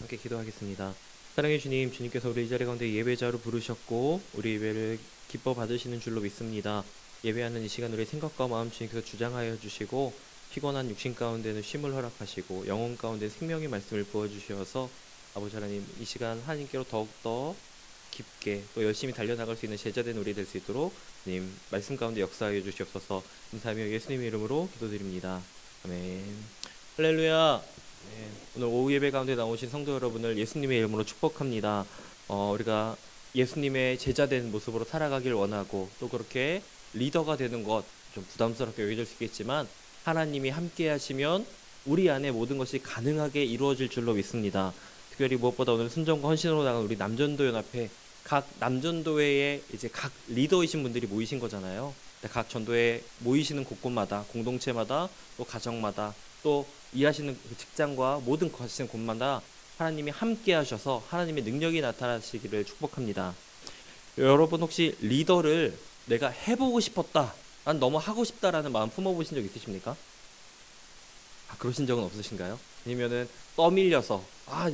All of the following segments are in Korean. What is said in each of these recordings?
함께 기도하겠습니다. 사랑해 주님, 주님께서 우리 이 자리 가운데 예배자로 부르셨고 우리 예배를 기뻐 받으시는 줄로 믿습니다. 예배하는 이 시간 우리 생각과 마음 주님께서 주장하여 주시고 피곤한 육신 가운데는 쉼을 허락하시고 영혼 가운데 생명의 말씀을 부어주셔서 아버지 하나님 이 시간 하나님께로 더욱더 깊게 또 열심히 달려나갈 수 있는 제자된 우리 될 수 있도록 주님 말씀 가운데 역사하여 주시옵소서. 감사하며 예수님의 이름으로 기도드립니다. 아멘. 할렐루야. 네, 오늘 오후 예배 가운데 나오신 성도 여러분을 예수님의 이름으로 축복합니다. 우리가 예수님의 제자된 모습으로 살아가길 원하고 또 그렇게 리더가 되는 것 좀 부담스럽게 여겨질 수 있겠지만 하나님이 함께 하시면 우리 안에 모든 것이 가능하게 이루어질 줄로 믿습니다. 특별히 무엇보다 오늘 순종과 헌신으로 나간 우리 남전도 연합회 각 남전도회에 이제 각 리더이신 분들이 모이신 거잖아요. 각 전도회 모이시는 곳곳마다 공동체마다 또 가정마다 또 일하시는 그 직장과 모든 가시는 곳마다 하나님이 함께 하셔서 하나님의 능력이 나타나시기를 축복합니다. 여러분 혹시 리더를 내가 해보고 싶었다, 난 너무 하고 싶다라는 마음 품어보신 적 있으십니까? 그러신 적은 없으신가요? 아니면은 떠밀려서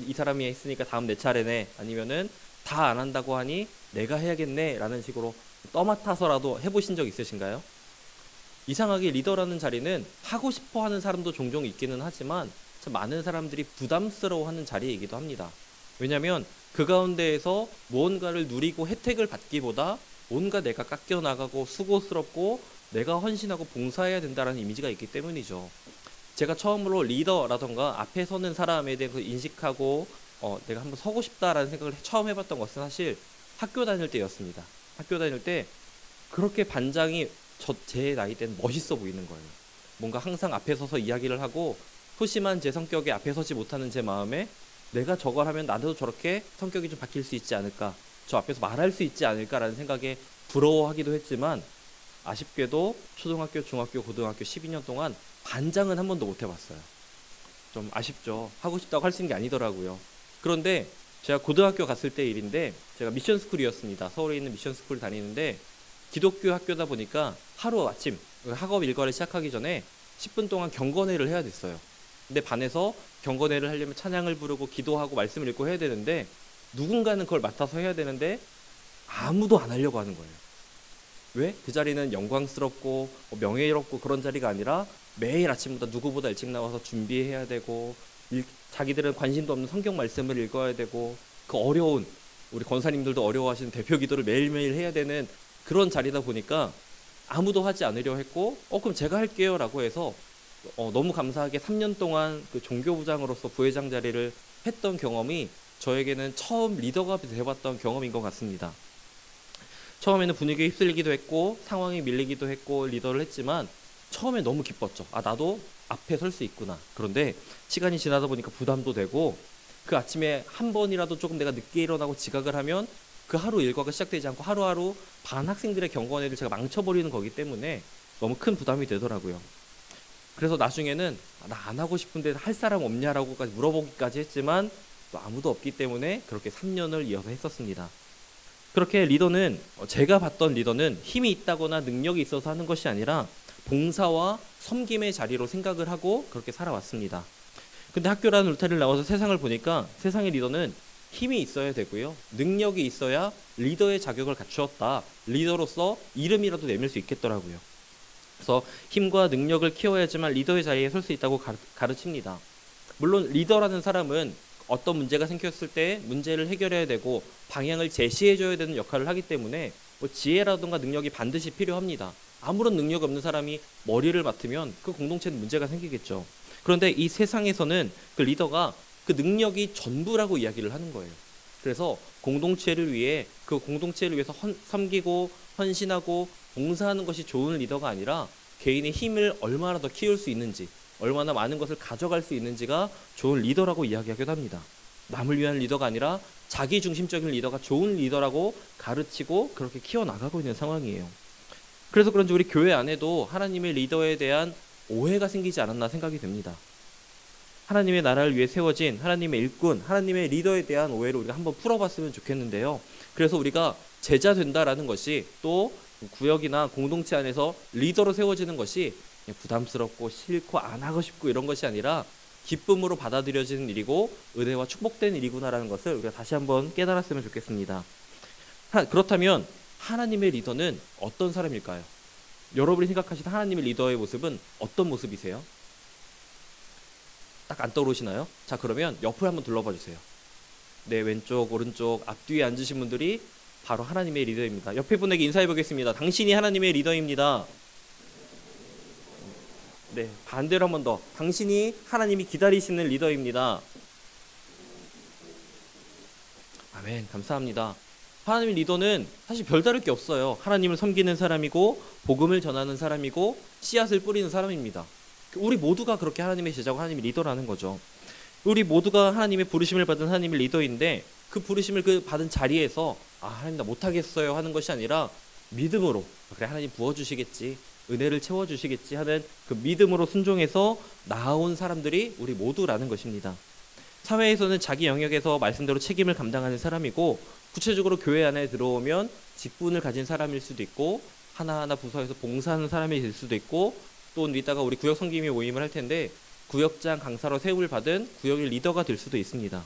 이 사람이 했으니까 다음 내 차례네, 아니면은 다 안 한다고 하니 내가 해야겠네 라는 식으로 떠맡아서라도 해보신 적 있으신가요? 이상하게 리더라는 자리는 하고 싶어 하는 사람도 종종 있기는 하지만 참 많은 사람들이 부담스러워하는 자리이기도 합니다. 왜냐하면 그 가운데에서 무언가를 누리고 혜택을 받기보다 뭔가 내가 깎여나가고 수고스럽고 내가 헌신하고 봉사해야 된다는 이미지가 있기 때문이죠. 제가 처음으로 리더라던가 앞에 서는 사람에 대해서 인식하고 내가 한번 서고 싶다라는 생각을 처음 해봤던 것은 사실 학교 다닐 때였습니다. 학교 다닐 때 그렇게 반장이 제 나이 때는 멋있어 보이는 거예요. 뭔가 항상 앞에 서서 이야기를 하고 소심한 제 성격에 앞에 서지 못하는 제 마음에 내가 저걸 하면 나도 저렇게 성격이 좀 바뀔 수 있지 않을까, 저 앞에서 말할 수 있지 않을까라는 생각에 부러워하기도 했지만 아쉽게도 초등학교, 중학교, 고등학교 12년 동안 반장은 한 번도 못 해봤어요. 좀 아쉽죠. 하고 싶다고 할 수 있는 게 아니더라고요. 그런데 제가 고등학교 갔을 때 일인데 제가 미션스쿨이었습니다. 서울에 있는 미션스쿨을 다니는데 기독교 학교다 보니까 하루 아침 학업 일과를 시작하기 전에 10분 동안 경건회를 해야 됐어요. 근데 반에서 경건회를 하려면 찬양을 부르고 기도하고 말씀을 읽고 해야 되는데 누군가는 그걸 맡아서 해야 되는데 아무도 안 하려고 하는 거예요. 왜? 그 자리는 영광스럽고 명예롭고 그런 자리가 아니라 매일 아침보다 누구보다 일찍 나와서 준비해야 되고 자기들은 관심도 없는 성경 말씀을 읽어야 되고 그 어려운, 우리 권사님들도 어려워하시는 대표 기도를 매일매일 해야 되는 그런 자리다 보니까 아무도 하지 않으려 했고 그럼 제가 할게요 라고 해서 너무 감사하게 3년 동안 그 종교부장으로서 부회장 자리를 했던 경험이 저에게는 처음 리더가 돼봤던 경험인 것 같습니다. 처음에는 분위기에 휩쓸리기도 했고 상황에 밀리기도 했고 리더를 했지만 처음에 너무 기뻤죠. 나도 앞에 설 수 있구나. 그런데 시간이 지나다 보니까 부담도 되고 그 아침에 한 번이라도 조금 내가 늦게 일어나고 지각을 하면 그 하루 일과가 시작되지 않고 하루하루 반 학생들의 경건회를 제가 망쳐버리는 거기 때문에 너무 큰 부담이 되더라고요. 그래서 나중에는 나 안 하고 싶은데 할 사람 없냐라고까지 물어보기까지 했지만 또 아무도 없기 때문에 그렇게 3년을 이어서 했었습니다. 그렇게 리더는 제가 봤던 리더는 힘이 있다거나 능력이 있어서 하는 것이 아니라 봉사와 섬김의 자리로 생각을 하고 그렇게 살아왔습니다. 근데 학교라는 울타리를 나와서 세상을 보니까 세상의 리더는 힘이 있어야 되고요. 능력이 있어야 리더의 자격을 갖추었다. 리더로서 이름이라도 내밀 수 있겠더라고요. 그래서 힘과 능력을 키워야지만 리더의 자리에 설 수 있다고 가르칩니다. 물론 리더라는 사람은 어떤 문제가 생겼을 때 문제를 해결해야 되고 방향을 제시해줘야 되는 역할을 하기 때문에 지혜라든가 능력이 반드시 필요합니다. 아무런 능력이 없는 사람이 머리를 맡으면 그 공동체는 문제가 생기겠죠. 그런데 이 세상에서는 그 리더가 그 능력이 전부라고 이야기를 하는 거예요. 그래서 공동체를 위해 그 공동체를 위해서 섬기고 헌신하고 봉사하는 것이 좋은 리더가 아니라 개인의 힘을 얼마나 더 키울 수 있는지, 얼마나 많은 것을 가져갈 수 있는지가 좋은 리더라고 이야기하기도 합니다. 남을 위한 리더가 아니라 자기 중심적인 리더가 좋은 리더라고 가르치고 그렇게 키워나가고 있는 상황이에요. 그래서 그런지 우리 교회 안에도 하나님의 리더에 대한 오해가 생기지 않았나 생각이 됩니다. 하나님의 나라를 위해 세워진 하나님의 일꾼, 하나님의 리더에 대한 오해를 우리가 한번 풀어봤으면 좋겠는데요. 그래서 우리가 제자 된다라는 것이 또 구역이나 공동체 안에서 리더로 세워지는 것이 부담스럽고 싫고 안 하고 싶고 이런 것이 아니라 기쁨으로 받아들여지는 일이고 은혜와 축복된 일이구나라는 것을 우리가 다시 한번 깨달았으면 좋겠습니다. 그렇다면 하나님의 리더는 어떤 사람일까요? 여러분이 생각하시는 하나님의 리더의 모습은 어떤 모습이세요? 딱 안 떠오르시나요? 자, 그러면 옆을 한번 둘러봐 주세요. 네, 왼쪽, 오른쪽, 앞뒤에 앉으신 분들이 바로 하나님의 리더입니다. 옆에 분에게 인사해 보겠습니다. 당신이 하나님의 리더입니다. 네, 반대로 한 번 더. 당신이 하나님이 기다리시는 리더입니다. 아멘, 감사합니다. 하나님의 리더는 사실 별다를 게 없어요. 하나님을 섬기는 사람이고 복음을 전하는 사람이고 씨앗을 뿌리는 사람입니다. 우리 모두가 그렇게 하나님의 제자고 하나님의 리더라는 거죠. 우리 모두가 하나님의 부르심을 받은 하나님의 리더인데 그 부르심을 그 받은 자리에서 하나님 나 못하겠어요 하는 것이 아니라 믿음으로 그래 하나님 부어주시겠지, 은혜를 채워주시겠지 하는 그 믿음으로 순종해서 나아온 사람들이 우리 모두라는 것입니다. 사회에서는 자기 영역에서 말씀대로 책임을 감당하는 사람이고 구체적으로 교회 안에 들어오면 직분을 가진 사람일 수도 있고 하나하나 부서에서 봉사하는 사람이 될 수도 있고 또 이따가 우리 구역 섬김이 모임을 할 텐데 구역장 강사로 세움을 받은 구역의 리더가 될 수도 있습니다.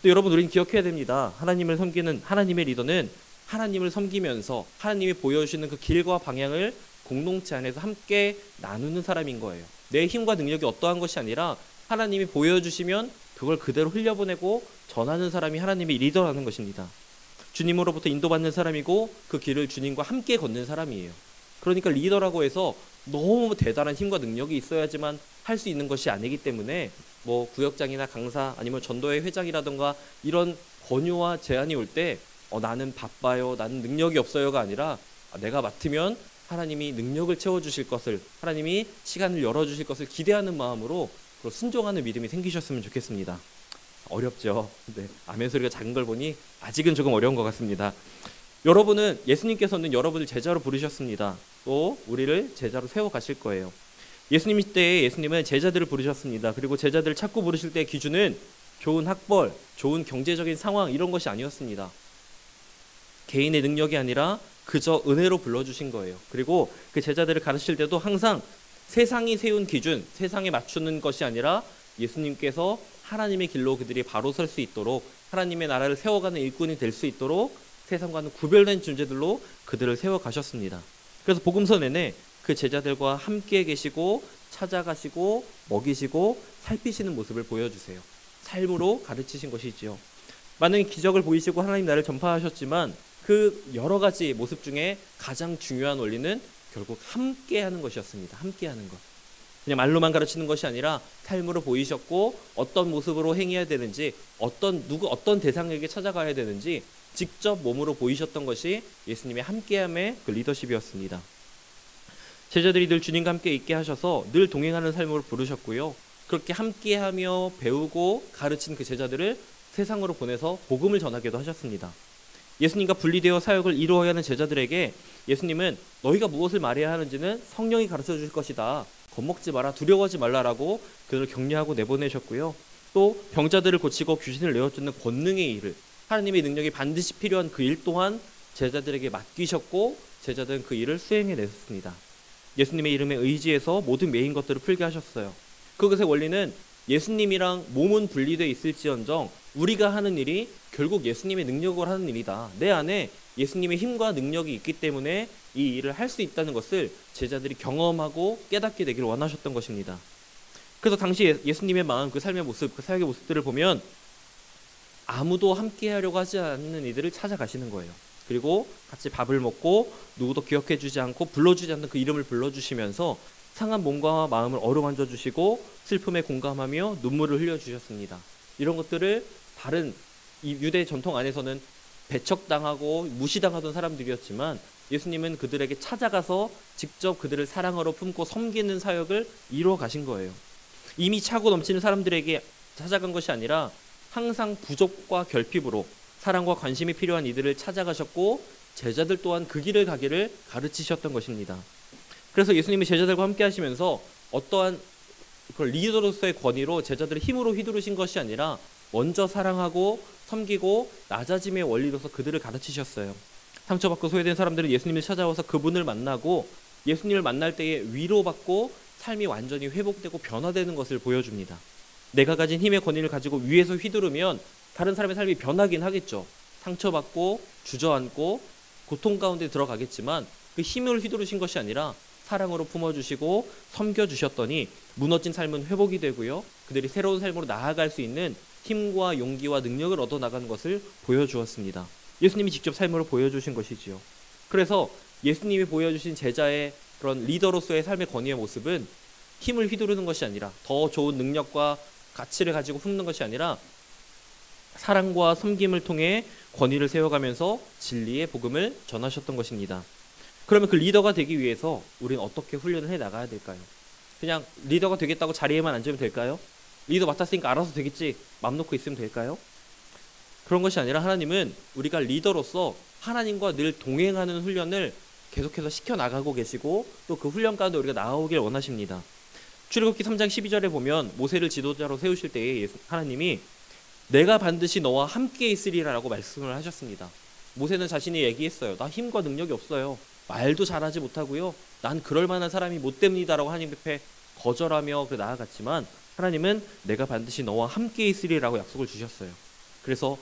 또 여러분 우리는 기억해야 됩니다. 하나님을 섬기는 하나님의 리더는 하나님을 섬기면서 하나님이 보여주시는 그 길과 방향을 공동체 안에서 함께 나누는 사람인 거예요. 내 힘과 능력이 어떠한 것이 아니라 하나님이 보여주시면 그걸 그대로 흘려보내고 전하는 사람이 하나님의 리더라는 것입니다. 주님으로부터 인도받는 사람이고 그 길을 주님과 함께 걷는 사람이에요. 그러니까 리더라고 해서 너무 대단한 힘과 능력이 있어야지만 할 수 있는 것이 아니기 때문에 뭐 구역장이나 강사 아니면 전도회 회장이라던가 이런 권유와 제안이 올 때 나는 바빠요, 나는 능력이 없어요가 아니라 내가 맡으면 하나님이 능력을 채워주실 것을, 하나님이 시간을 열어주실 것을 기대하는 마음으로 순종하는 믿음이 생기셨으면 좋겠습니다. 어렵죠. 네, 아멘 소리가 작은 걸 보니 아직은 조금 어려운 것 같습니다. 여러분은 예수님께서는 여러분을 제자로 부르셨습니다. 또 우리를 제자로 세워 가실 거예요. 예수님 때에 예수님은 제자들을 부르셨습니다. 그리고 제자들을 찾고 부르실 때의 기준은 좋은 학벌, 좋은 경제적인 상황 이런 것이 아니었습니다. 개인의 능력이 아니라 그저 은혜로 불러주신 거예요. 그리고 그 제자들을 가르칠 때도 항상 세상이 세운 기준, 세상에 맞추는 것이 아니라 예수님께서 하나님의 길로 그들이 바로 설 수 있도록 하나님의 나라를 세워가는 일꾼이 될 수 있도록 세상과는 구별된 존재들로 그들을 세워가셨습니다. 그래서 복음서 내내 그 제자들과 함께 계시고 찾아가시고 먹이시고 살피시는 모습을 보여주세요. 삶으로 가르치신 것이지요. 많은 기적을 보이시고 하나님 나라를 전파하셨지만 그 여러 가지 모습 중에 가장 중요한 원리는 결국 함께 하는 것이었습니다. 함께 하는 것. 그냥 말로만 가르치는 것이 아니라 삶으로 보이셨고 어떤 모습으로 행해야 되는지 어떤 대상에게 찾아가야 되는지 직접 몸으로 보이셨던 것이 예수님의 함께함의 그 리더십이었습니다. 제자들이 늘 주님과 함께 있게 하셔서 늘 동행하는 삶으로 부르셨고요. 그렇게 함께하며 배우고 가르친 그 제자들을 세상으로 보내서 복음을 전하기도 하셨습니다. 예수님과 분리되어 사역을 이루어야 하는 제자들에게 예수님은 너희가 무엇을 말해야 하는지는 성령이 가르쳐 주실 것이다. 겁먹지 마라, 두려워하지 말라라고 그들을 격려하고 내보내셨고요. 또 병자들을 고치고 귀신을 내어쫓는 권능의 일을, 하나님의 능력이 반드시 필요한 그 일 또한 제자들에게 맡기셨고 제자들은 그 일을 수행해냈습니다. 예수님의 이름에 의지해서 모든 메인 것들을 풀게 하셨어요. 그것의 원리는 예수님이랑 몸은 분리되어 있을지언정 우리가 하는 일이 결국 예수님의 능력으로 하는 일이다. 내 안에 예수님의 힘과 능력이 있기 때문에 이 일을 할 수 있다는 것을 제자들이 경험하고 깨닫게 되기를 원하셨던 것입니다. 그래서 당시 예수님의 마음, 그 삶의 모습, 그 사역의 모습들을 보면 아무도 함께 하려고 하지 않는 이들을 찾아가시는 거예요. 그리고 같이 밥을 먹고 누구도 기억해 주지 않고 불러주지 않는 그 이름을 불러주시면서 상한 몸과 마음을 어루만져 주시고 슬픔에 공감하며 눈물을 흘려주셨습니다. 이런 것들을 다른 이 유대 전통 안에서는 배척당하고 무시당하던 사람들이었지만 예수님은 그들에게 찾아가서 직접 그들을 사랑으로 품고 섬기는 사역을 이루어 가신 거예요. 이미 차고 넘치는 사람들에게 찾아간 것이 아니라 항상 부족과 결핍으로 사랑과 관심이 필요한 이들을 찾아가셨고 제자들 또한 그 길을 가기를 가르치셨던 것입니다. 그래서 예수님이 제자들과 함께 하시면서 어떠한 리더로서의 권위로 제자들을 힘으로 휘두르신 것이 아니라 먼저 사랑하고 섬기고 낮아짐의 원리로서 그들을 가르치셨어요. 상처받고 소외된 사람들은 예수님을 찾아와서 그분을 만나고 예수님을 만날 때에 위로받고 삶이 완전히 회복되고 변화되는 것을 보여줍니다. 내가 가진 힘의 권위를 가지고 위에서 휘두르면 다른 사람의 삶이 변하긴 하겠죠. 상처받고 주저앉고 고통 가운데 들어가겠지만 그 힘을 휘두르신 것이 아니라 사랑으로 품어주시고 섬겨주셨더니 무너진 삶은 회복이 되고요. 그들이 새로운 삶으로 나아갈 수 있는 힘과 용기와 능력을 얻어나가는 것을 보여주었습니다. 예수님이 직접 삶으로 보여주신 것이지요. 그래서 예수님이 보여주신 제자의 그런 리더로서의 삶의 권위의 모습은 힘을 휘두르는 것이 아니라 더 좋은 능력과 가치를 가지고 품는 것이 아니라 사랑과 섬김을 통해 권위를 세워가면서 진리의 복음을 전하셨던 것입니다. 그러면 그 리더가 되기 위해서 우리는 어떻게 훈련을 해 나가야 될까요? 그냥 리더가 되겠다고 자리에만 앉으면 될까요? 리더 맡았으니까 알아서 되겠지 맘 놓고 있으면 될까요? 그런 것이 아니라 하나님은 우리가 리더로서 하나님과 늘 동행하는 훈련을 계속해서 시켜나가고 계시고 또 그 훈련 가운데 우리가 나아오길 원하십니다. 출애굽기 3장 12절에 보면 모세를 지도자로 세우실 때에 하나님이 내가 반드시 너와 함께 있으리라고 말씀을 하셨습니다. 모세는 자신이 얘기했어요. 나 힘과 능력이 없어요. 말도 잘하지 못하고요. 난 그럴 만한 사람이 못 됩니다라고 하나님 앞에 거절하며 나아갔지만 하나님은 내가 반드시 너와 함께 있으리라고 약속을 주셨어요. 그래서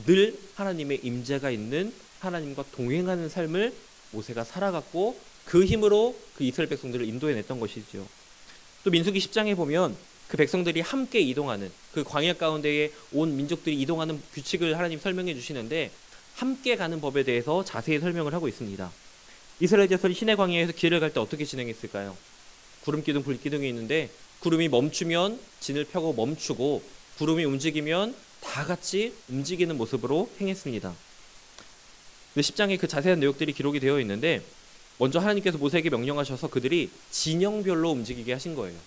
늘 하나님의 임재가 있는 하나님과 동행하는 삶을 모세가 살아갔고 그 힘으로 그 이스라엘 백성들을 인도해냈던 것이죠. 또 민수기 10장에 보면 그 백성들이 함께 이동하는 그 광야 가운데에 온 민족들이 이동하는 규칙을 하나님 설명해 주시는데 함께 가는 법에 대해서 자세히 설명을 하고 있습니다. 이스라엘 자손이 시내 광야에서 길을 갈 때 어떻게 진행했을까요? 구름 기둥, 불 기둥이 있는데 구름이 멈추면 진을 펴고 멈추고 구름이 움직이면 다 같이 움직이는 모습으로 행했습니다. 10장에 그 자세한 내용들이 기록이 되어 있는데 먼저 하나님께서 모세에게 명령하셔서 그들이 진영별로 움직이게 하신 거예요.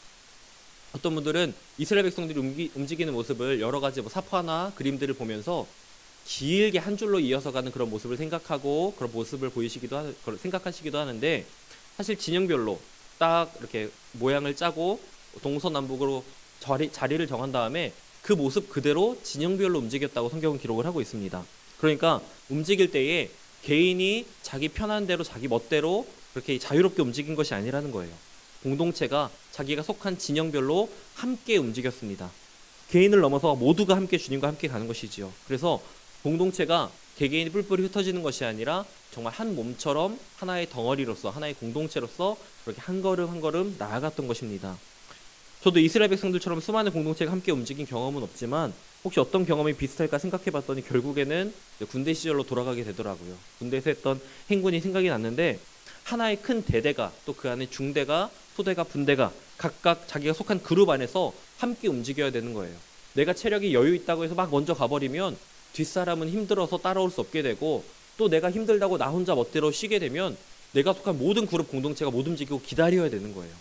어떤 분들은 이스라엘 백성들이 움직이는 모습을 여러 가지 사파나 그림들을 보면서 길게 한 줄로 이어서 가는 그런 모습을 생각하고 그런 모습을 생각하시기도 하는데 사실 진영별로 딱 이렇게 모양을 짜고 동서남북으로 자리를 정한 다음에 그 모습 그대로 진영별로 움직였다고 성경은 기록을 하고 있습니다. 그러니까 움직일 때에 개인이 자기 편한 대로 자기 멋대로 그렇게 자유롭게 움직인 것이 아니라는 거예요. 공동체가 자기가 속한 진영별로 함께 움직였습니다. 개인을 넘어서 모두가 함께 주님과 함께 가는 것이지요. 그래서 공동체가 개개인이 뿔뿔이 흩어지는 것이 아니라 정말 한 몸처럼 하나의 덩어리로서 하나의 공동체로서 그렇게 한 걸음 한 걸음 나아갔던 것입니다. 저도 이스라엘 백성들처럼 수많은 공동체가 함께 움직인 경험은 없지만 혹시 어떤 경험이 비슷할까 생각해봤더니 결국에는 군대 시절로 돌아가게 되더라고요. 군대에서 했던 행군이 생각이 났는데 하나의 큰 대대가 또 그 안에 중대가 소대가 분대가 각각 자기가 속한 그룹 안에서 함께 움직여야 되는 거예요. 내가 체력이 여유 있다고 해서 막 먼저 가버리면 뒷사람은 힘들어서 따라올 수 없게 되고 또 내가 힘들다고 나 혼자 멋대로 쉬게 되면 내가 속한 모든 그룹 공동체가 못 움직이고 기다려야 되는 거예요.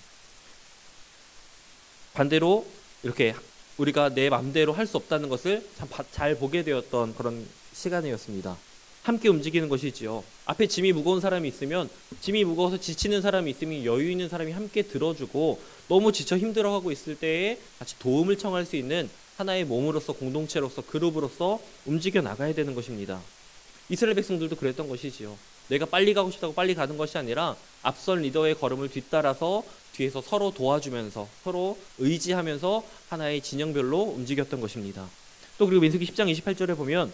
반대로 이렇게 우리가 내 맘대로 할 수 없다는 것을 참 잘 보게 되었던 그런 시간이었습니다. 함께 움직이는 것이지요. 앞에 짐이 무거운 사람이 있으면 짐이 무거워서 지치는 사람이 있으면 여유 있는 사람이 함께 들어주고 너무 지쳐 힘들어하고 있을 때에 같이 도움을 청할 수 있는 하나의 몸으로서 공동체로서 그룹으로서 움직여 나가야 되는 것입니다. 이스라엘 백성들도 그랬던 것이지요. 내가 빨리 가고 싶다고 빨리 가는 것이 아니라 앞선 리더의 걸음을 뒤따라서 뒤에서 서로 도와주면서 서로 의지하면서 하나의 진영별로 움직였던 것입니다. 또 그리고 민수기 10장 28절에 보면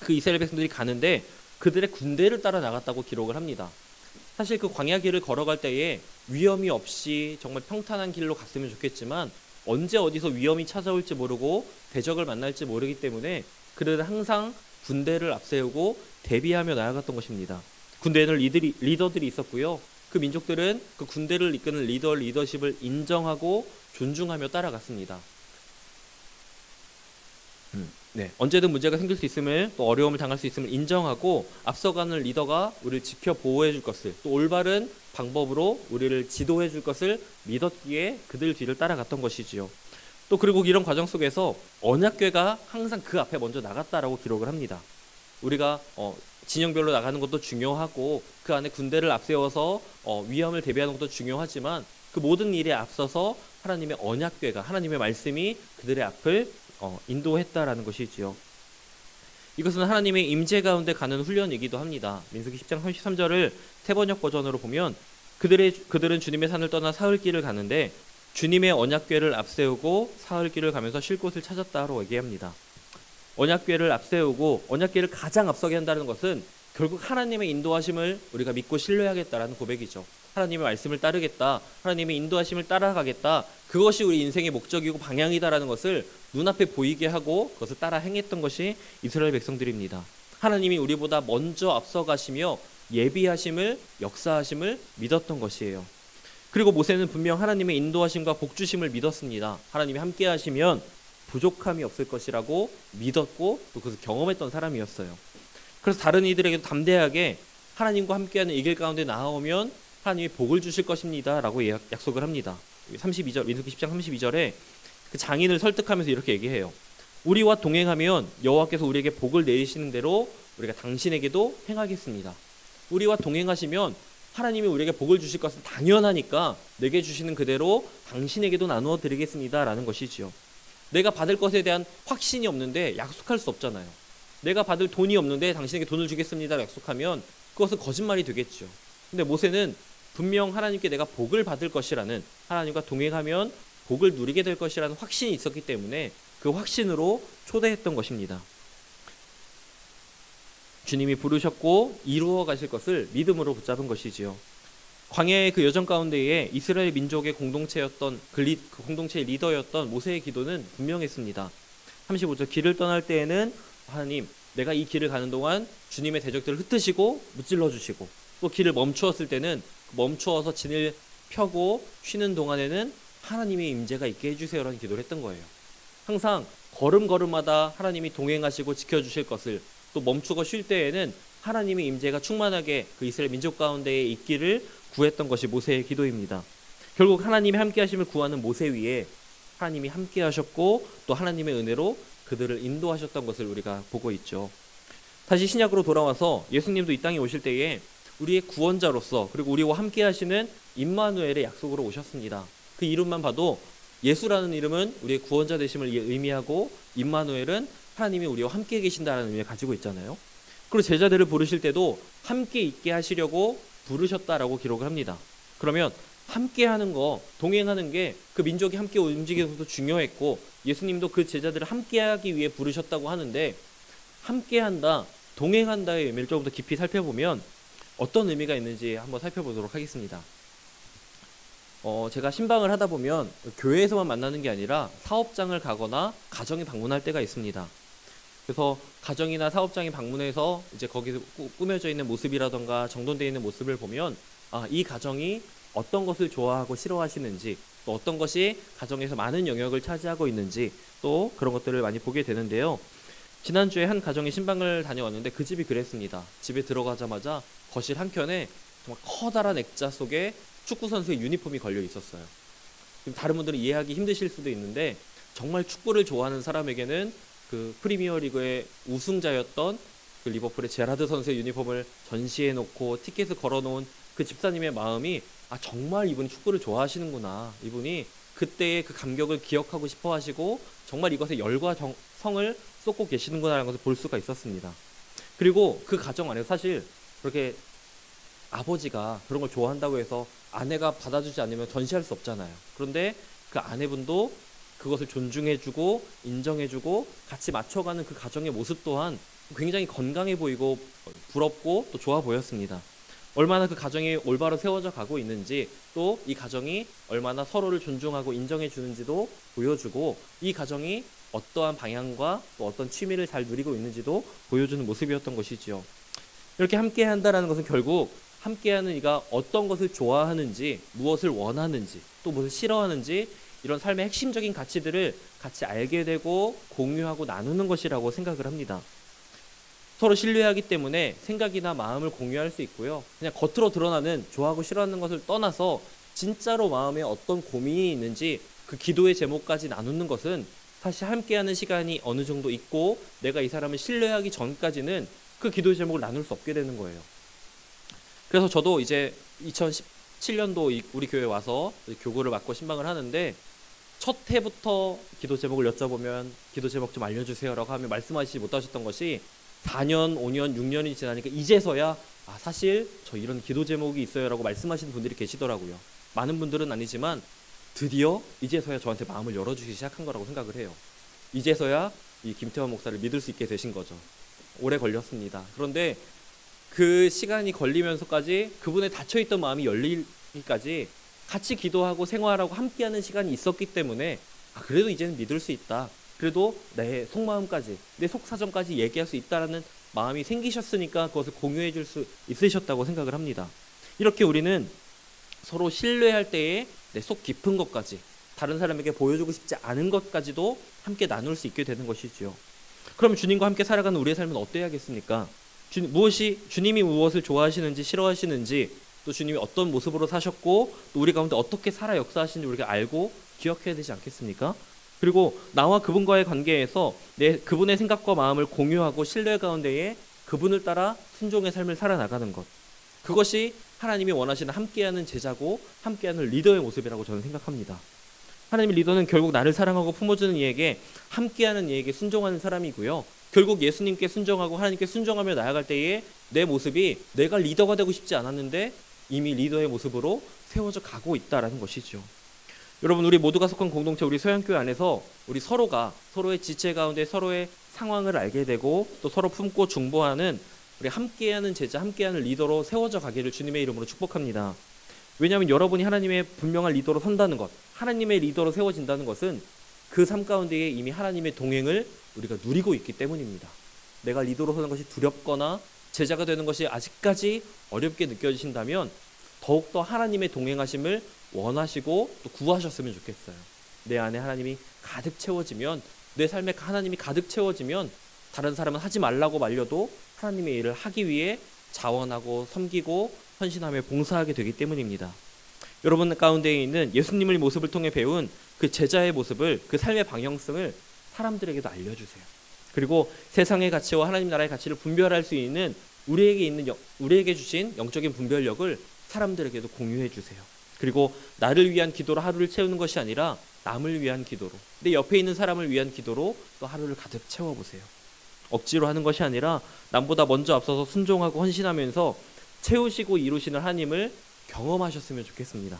그 이스라엘 백성들이 가는데 그들의 군대를 따라 나갔다고 기록을 합니다. 사실 그 광야 길을 걸어갈 때에 위험이 없이 정말 평탄한 길로 갔으면 좋겠지만 언제 어디서 위험이 찾아올지 모르고 대적을 만날지 모르기 때문에 그들은 항상 군대를 앞세우고 대비하며 나아갔던 것입니다. 군대에는 리더들이 있었고요. 그 민족들은 그 군대를 이끄는 리더십을 인정하고 존중하며 따라갔습니다. 언제든 문제가 생길 수 있음을 또 어려움을 당할 수 있음을 인정하고 앞서가는 리더가 우리를 지켜 보호해 줄 것을 또 올바른 방법으로 우리를 지도해 줄 것을 믿었기에 그들 뒤를 따라갔던 것이지요. 또 그리고 이런 과정 속에서 언약궤가 항상 그 앞에 먼저 나갔다라고 기록을 합니다. 우리가 진영별로 나가는 것도 중요하고 그 안에 군대를 앞세워서 위험을 대비하는 것도 중요하지만 그 모든 일에 앞서서 하나님의 언약궤가 하나님의 말씀이 그들의 앞을 인도했다라는 것이지요. 이것은 하나님의 임재 가운데 가는 훈련이기도 합니다. 민수기 10장 33절을 세번역 버전으로 보면 그들은 주님의 산을 떠나 사흘길을 가는데 주님의 언약궤를 앞세우고 사흘길을 가면서 쉴 곳을 찾았다고 얘기합니다. 언약궤를 앞세우고 언약궤를 가장 앞서게 한다는 것은 결국 하나님의 인도하심을 우리가 믿고 신뢰하겠다라는 고백이죠. 하나님의 말씀을 따르겠다, 하나님의 인도하심을 따라가겠다, 그것이 우리 인생의 목적이고 방향이다라는 것을 눈앞에 보이게 하고 그것을 따라 행했던 것이 이스라엘 백성들입니다. 하나님이 우리보다 먼저 앞서가시며 예비하심을, 역사하심을 믿었던 것이에요. 그리고 모세는 분명 하나님의 인도하심과 복주심을 믿었습니다. 하나님이 함께 하시면 부족함이 없을 것이라고 믿었고 또 그것을 경험했던 사람이었어요. 그래서 다른 이들에게도 담대하게 하나님과 함께하는 이 길 가운데 나아오면 하나님이 복을 주실 것입니다 라고 약속을 합니다. 32절, 민수기 10장 32절에 그 장인을 설득하면서 이렇게 얘기해요. 우리와 동행하면 여호와께서 우리에게 복을 내리시는 대로 우리가 당신에게도 행하겠습니다. 우리와 동행하시면 하나님이 우리에게 복을 주실 것은 당연하니까 내게 주시는 그대로 당신에게도 나누어 드리겠습니다 라는 것이지요. 내가 받을 것에 대한 확신이 없는데 약속할 수 없잖아요. 내가 받을 돈이 없는데 당신에게 돈을 주겠습니다 약속하면 그것은 거짓말이 되겠죠. 근데 모세는 분명 하나님께 내가 복을 받을 것이라는, 하나님과 동행하면 복을 누리게 될 것이라는 확신이 있었기 때문에 그 확신으로 초대했던 것입니다. 주님이 부르셨고 이루어 가실 것을 믿음으로 붙잡은 것이지요. 광야의 그 여정 가운데에 이스라엘 민족의 공동체였던 그 공동체의 리더였던 모세의 기도는 분명했습니다. 35절, 길을 떠날 때에는 하나님, 내가 이 길을 가는 동안 주님의 대적들을 흩으시고 무찔러 주시고, 또 길을 멈추었을 때는 멈추어서 진을 펴고 쉬는 동안에는 하나님의 임재가 있게 해주세요라는 기도를 했던 거예요. 항상 걸음걸음마다 하나님이 동행하시고 지켜주실 것을, 또 멈추고 쉴 때에는 하나님의 임재가 충만하게 그 이스라엘 민족 가운데에 있기를 구했던 것이 모세의 기도입니다. 결국 하나님의 함께 하심을 구하는 모세 위에 하나님이 함께 하셨고 또 하나님의 은혜로 그들을 인도하셨던 것을 우리가 보고 있죠. 다시 신약으로 돌아와서 예수님도 이 땅에 오실 때에 우리의 구원자로서, 그리고 우리와 함께 하시는 임마누엘의 약속으로 오셨습니다. 그 이름만 봐도 예수라는 이름은 우리의 구원자 되심을 의미하고 임마누엘은 하나님이 우리와 함께 계신다는 의미를 가지고 있잖아요. 그리고 제자들을 부르실 때도 함께 있게 하시려고 부르셨다라고 기록을 합니다. 그러면 함께 하는 거, 동행하는 게 그 민족이 함께 움직이는 것도 중요했고 예수님도 그 제자들을 함께 하기 위해 부르셨다고 하는데, 함께 한다, 동행한다의 의미를 조금 더 깊이 살펴보면 어떤 의미가 있는지 한번 살펴보도록 하겠습니다. 제가 신방을 하다 보면 교회에서만 만나는 게 아니라 사업장을 가거나 가정에 방문할 때가 있습니다. 그래서 가정이나 사업장에 방문해서 이제 거기서 꾸며져 있는 모습이라던가 정돈되어 있는 모습을 보면 이 가정이 어떤 것을 좋아하고 싫어하시는지, 또 어떤 것이 가정에서 많은 영역을 차지하고 있는지, 또 그런 것들을 많이 보게 되는데요. 지난주에 한 가정에 신방을 다녀왔는데 그 집이 그랬습니다. 집에 들어가자마자 거실 한켠에 정말 커다란 액자 속에 축구선수의 유니폼이 걸려 있었어요. 다른 분들은 이해하기 힘드실 수도 있는데 정말 축구를 좋아하는 사람에게는 그 프리미어리그의 우승자였던 그 리버풀의 제라드 선수의 유니폼을 전시해 놓고 티켓을 걸어 놓은 그 집사님의 마음이 정말 이분이 축구를 좋아하시는구나, 이분이 그때의 그 감격을 기억하고 싶어 하시고 정말 이것에 열과 성을 쏟고 계시는구나라는 것을 볼 수가 있었습니다. 그리고 그 가정 안에서 사실 그렇게 아버지가 그런 걸 좋아한다고 해서 아내가 받아주지 않으면 전시할 수 없잖아요. 그런데 그 아내분도 그것을 존중해주고 인정해주고 같이 맞춰가는 그 가정의 모습 또한 굉장히 건강해 보이고 부럽고 또 좋아 보였습니다. 얼마나 그 가정이 올바로 세워져 가고 있는지, 또 이 가정이 얼마나 서로를 존중하고 인정해 주는지도 보여주고, 이 가정이 어떠한 방향과 또 어떤 취미를 잘 누리고 있는지도 보여주는 모습이었던 것이지요. 이렇게 함께 한다는 것은 결국 함께하는 이가 어떤 것을 좋아하는지, 무엇을 원하는지, 또 무엇을 싫어하는지, 이런 삶의 핵심적인 가치들을 같이 알게 되고 공유하고 나누는 것이라고 생각을 합니다. 서로 신뢰하기 때문에 생각이나 마음을 공유할 수 있고요. 그냥 겉으로 드러나는 좋아하고 싫어하는 것을 떠나서 진짜로 마음에 어떤 고민이 있는지 그 기도의 제목까지 나누는 것은 사실 함께하는 시간이 어느 정도 있고 내가 이 사람을 신뢰하기 전까지는 그 기도의 제목을 나눌 수 없게 되는 거예요. 그래서 저도 이제 2017년도 우리 교회에 와서 교구를 맡고 신방을 하는데, 첫 해부터 기도 제목을 여쭤보면 기도 제목 좀 알려주세요라고 하면 말씀하시지 못하셨던 것이 4년, 5년, 6년이 지나니까 이제서야 사실 저 이런 기도 제목이 있어요라고 말씀하시는 분들이 계시더라고요. 많은 분들은 아니지만 드디어 이제서야 저한테 마음을 열어주기 시작한 거라고 생각을 해요. 이제서야 이 김태환 목사를 믿을 수 있게 되신 거죠. 오래 걸렸습니다. 그런데 그 시간이 걸리면서까지 그분의 닫혀있던 마음이 열리기까지 같이 기도하고 생활하고 함께하는 시간이 있었기 때문에 그래도 이제는 믿을 수 있다. 그래도 내 속마음까지, 내 속사정까지 얘기할 수 있다라는 마음이 생기셨으니까 그것을 공유해 줄 수 있으셨다고 생각을 합니다. 이렇게 우리는 서로 신뢰할 때에 내 속 깊은 것까지, 다른 사람에게 보여주고 싶지 않은 것까지도 함께 나눌 수 있게 되는 것이지요. 그럼 주님과 함께 살아가는 우리의 삶은 어때야겠습니까? 주님이 무엇을 좋아하시는지 싫어하시는지, 또 주님이 어떤 모습으로 사셨고 또 우리 가운데 어떻게 살아 역사하시는지 우리가 알고 기억해야 되지 않겠습니까? 그리고 나와 그분과의 관계에서 그분의 생각과 마음을 공유하고 신뢰 가운데에 그분을 따라 순종의 삶을 살아나가는 것, 그것이 하나님이 원하시는 함께하는 제자고 함께하는 리더의 모습이라고 저는 생각합니다. 하나님의 리더는 결국 나를 사랑하고 품어주는 이에게, 함께하는 이에게 순종하는 사람이고요. 결국 예수님께 순종하고 하나님께 순종하며 나아갈 때에 내 모습이 내가 리더가 되고 싶지 않았는데 이미 리더의 모습으로 세워져 가고 있다라는 것이죠. 여러분, 우리 모두가 속한 공동체, 우리 서양교회 안에서 우리 서로가 서로의 지체 가운데 서로의 상황을 알게 되고 또 서로 품고 중보하는 우리 함께하는 제자, 함께하는 리더로 세워져 가기를 주님의 이름으로 축복합니다. 왜냐하면 여러분이 하나님의 분명한 리더로 선다는 것, 하나님의 리더로 세워진다는 것은 그 삶 가운데에 이미 하나님의 동행을 우리가 누리고 있기 때문입니다. 내가 리더로 서는 것이 두렵거나 제자가 되는 것이 아직까지 어렵게 느껴지신다면 더욱더 하나님의 동행하심을 원하시고 또 구하셨으면 좋겠어요. 내 안에 하나님이 가득 채워지면, 내 삶에 하나님이 가득 채워지면 다른 사람은 하지 말라고 말려도 하나님의 일을 하기 위해 자원하고 섬기고 헌신하며 봉사하게 되기 때문입니다. 여러분 가운데에 있는 예수님의 모습을 통해 배운 그 제자의 모습을, 그 삶의 방향성을 사람들에게도 알려주세요. 그리고 세상의 가치와 하나님 나라의 가치를 분별할 수 있는 우리에게 주신 영적인 분별력을 사람들에게도 공유해 주세요. 그리고 나를 위한 기도로 하루를 채우는 것이 아니라 남을 위한 기도로, 내 옆에 있는 사람을 위한 기도로 또 하루를 가득 채워보세요. 억지로 하는 것이 아니라 남보다 먼저 앞서서 순종하고 헌신하면서 채우시고 이루시는 하나님을 경험하셨으면 좋겠습니다.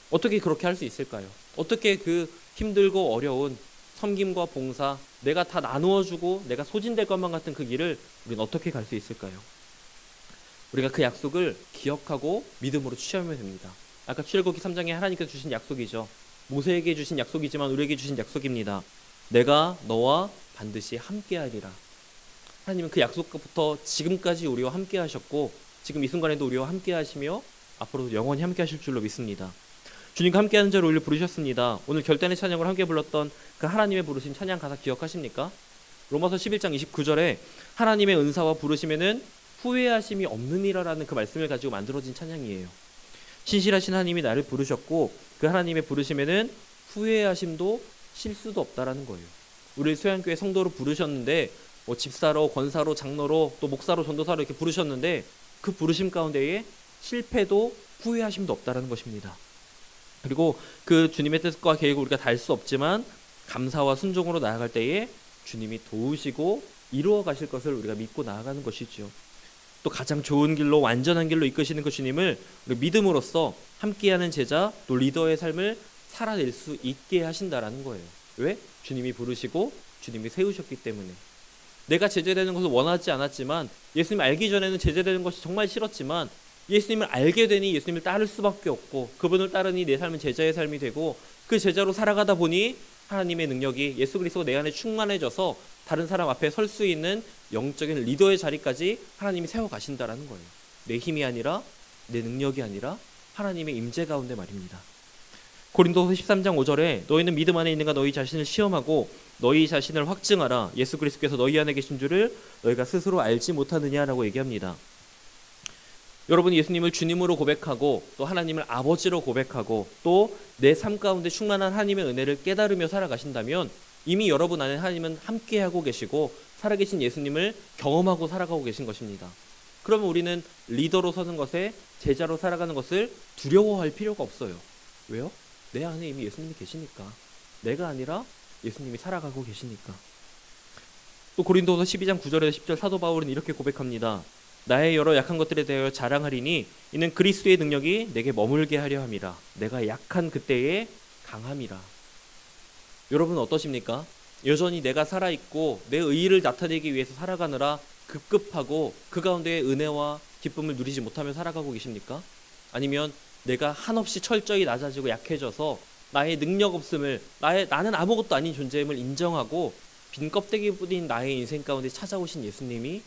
어떻게 그렇게 할 수 있을까요? 어떻게 그 힘들고 어려운 섬김과 봉사, 내가 다 나누어주고 내가 소진될 것만 같은 그 길을 우리는 어떻게 갈 수 있을까요? 우리가 그 약속을 기억하고 믿음으로 취하면 됩니다. 아까 출애굽기 3장에 하나님께서 주신 약속이죠. 모세에게 주신 약속이지만 우리에게 주신 약속입니다. 내가 너와 반드시 함께하리라. 하나님은 그 약속부터 지금까지 우리와 함께 하셨고 지금 이 순간에도 우리와 함께 하시며 앞으로도 영원히 함께 하실 줄로 믿습니다. 주님과 함께하는 자로 우리를 부르셨습니다. 오늘 결단의 찬양을 함께 불렀던 그 하나님의 부르심 찬양 가사 기억하십니까? 로마서 11장 29절에 하나님의 은사와 부르심에는 후회하심이 없느니라라는 그 말씀을 가지고 만들어진 찬양이에요. 신실하신 하나님이 나를 부르셨고 그 하나님의 부르심에는 후회하심도 실수도 없다라는 거예요. 우리 소양교회 성도로 부르셨는데 집사로, 권사로, 장로로, 또 목사로, 전도사로 이렇게 부르셨는데 그 부르심 가운데에 실패도 후회하심도 없다라는 것입니다. 그리고 그 주님의 뜻과 계획을 우리가 다 알 수 없지만 감사와 순종으로 나아갈 때에 주님이 도우시고 이루어 가실 것을 우리가 믿고 나아가는 것이죠. 또 가장 좋은 길로, 완전한 길로 이끄시는 그 주님을 우리 믿음으로써 함께하는 제자, 또 리더의 삶을 살아낼 수 있게 하신다라는 거예요. 왜? 주님이 부르시고 주님이 세우셨기 때문에. 내가 제자되는 것을 원하지 않았지만, 예수님 알기 전에는 제자되는 것이 정말 싫었지만 예수님을 알게 되니 예수님을 따를 수밖에 없고 그분을 따르니 내 삶은 제자의 삶이 되고 그 제자로 살아가다 보니 하나님의 능력이 예수 그리스도가 내 안에 충만해져서 다른 사람 앞에 설 수 있는 영적인 리더의 자리까지 하나님이 세워가신다라는 거예요. 내 힘이 아니라, 내 능력이 아니라 하나님의 임재 가운데 말입니다. 고린도서 13장 5절에 너희는 믿음 안에 있는가 너희 자신을 시험하고 너희 자신을 확증하라. 예수 그리스도께서 너희 안에 계신 줄을 너희가 스스로 알지 못하느냐라고 얘기합니다. 여러분이 예수님을 주님으로 고백하고 또 하나님을 아버지로 고백하고 또 내 삶 가운데 충만한 하나님의 은혜를 깨달으며 살아가신다면 이미 여러분 안에 하나님은 함께하고 계시고 살아계신 예수님을 경험하고 살아가고 계신 것입니다. 그러면 우리는 리더로 서는 것에, 제자로 살아가는 것을 두려워할 필요가 없어요. 왜요? 내 안에 이미 예수님이 계시니까. 내가 아니라 예수님이 살아가고 계시니까. 또 고린도서 12장 9절에서 10절 사도 바울은 이렇게 고백합니다. 나의 여러 약한 것들에 대하여 자랑하리니 이는 그리스도의 능력이 내게 머물게 하려 함이라. 내가 약한 그때에 강함이라. 여러분 어떠십니까? 여전히 내가 살아있고 내 의의를 나타내기 위해서 살아가느라 급급하고 그 가운데 은혜와 기쁨을 누리지 못하며 살아가고 계십니까? 아니면 내가 한없이 철저히 낮아지고 약해져서 나의 능력 없음을, 나는 아무것도 아닌 존재임을 인정하고 빈 껍데기뿐인 나의 인생 가운데 찾아오신 예수님이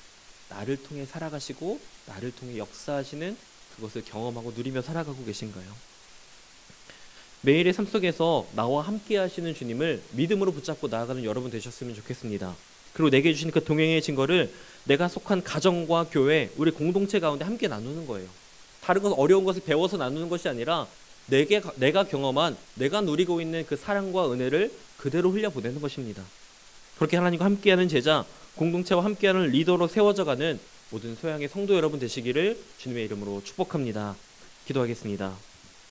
나를 통해 살아가시고 나를 통해 역사하시는 그것을 경험하고 누리며 살아가고 계신가요? 매일의 삶 속에서 나와 함께 하시는 주님을 믿음으로 붙잡고 나아가는 여러분 되셨으면 좋겠습니다. 그리고 내게 주신 그 동행의 증거를 내가 속한 가정과 교회, 우리 공동체 가운데 함께 나누는 거예요. 다른 것, 어려운 것을 배워서 나누는 것이 아니라 내가 경험한, 내가 누리고 있는 그 사랑과 은혜를 그대로 흘려보내는 것입니다. 그렇게 하나님과 함께하는 제자, 공동체와 함께하는 리더로 세워져가는 모든 소양의 성도 여러분 되시기를 주님의 이름으로 축복합니다. 기도하겠습니다.